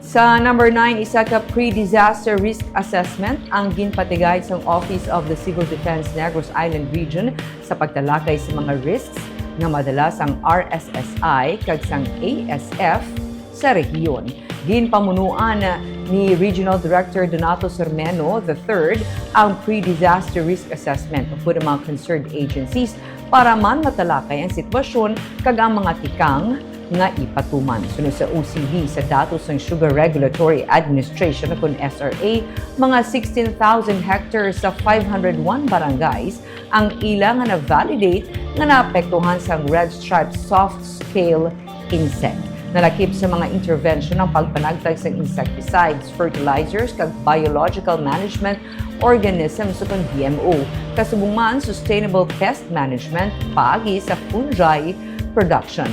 Sa number 9, isa ka pre-disaster risk assessment ang ginpatigay sa Office of the Civil Defense Negros Island Region sa pagtalakay sa mga risks nga madalas ang RSSI kag sang ASF sa rehiyon. Ginpamunuan ni Regional Director Donato Sermeno III ang pre-disaster risk assessment of the mga concerned agencies para man matalakay ang sitwasyon kag ang mga tikang nga ipatuman. Sunod sa OCD sa datos ng Sugar Regulatory Administration kung SRA, mga 16,000 hectares sa 501 barangays ang ilang nga na-validate nga naapektuhan sa red stripe soft scale insect. Nalakip sa mga intervention ng pagpanagtag sa insecticides, fertilizers, kag biological management organisms sa GMO. Kasubong man, sustainable pest management, paagi sa fungi production.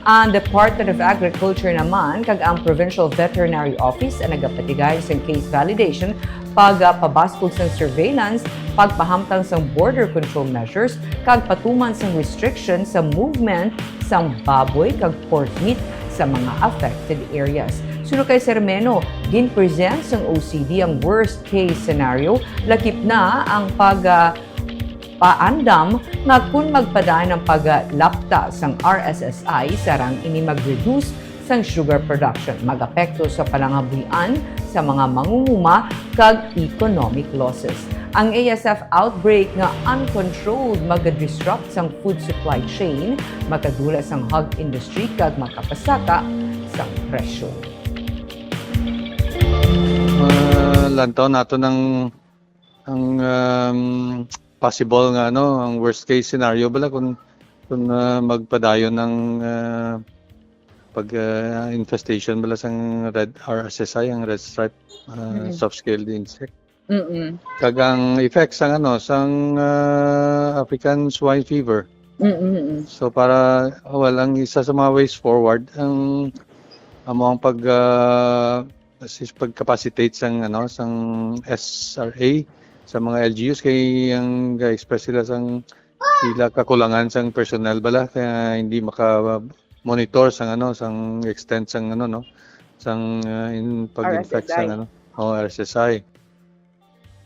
Ang Department of Agriculture naman kag ang Provincial Veterinary Office ang nagapatigay sa case validation, pagpabaskog sa surveillance, pagpahamtang sa border control measures, kag patuman sa restriction sa movement sa baboy kag pork meat sa mga affected areas. Sunod kay Sermeno, gin-present sa OCD ang worst case scenario, lakip na ang paandam nga kung magpadayon ng paglapta sang RSSI sarang ini mag-reduce sang sugar production, mag-apekto sa palangabuyan sa mga mangunguma kag economic losses. Ang ASF outbreak nga uncontrolled mag-disrupt sang food supply chain, makadula sang hog industry kag makapasaka sang presyo. Lantaw nato ng possible nga ang worst case scenario bala kung magpadayon ng infestation bala sang red RSSI ang red stripe soft scale insect. Kagang effects sang sang African swine fever. So para walang isa sa mga ways forward ang pagcapacitate sang sang SRA sa mga LGUs kay ang express sila sang sila kakulangan sang personnel bala kaya hindi maka-monitor sang extent sang sang pag-infect sang RSSI.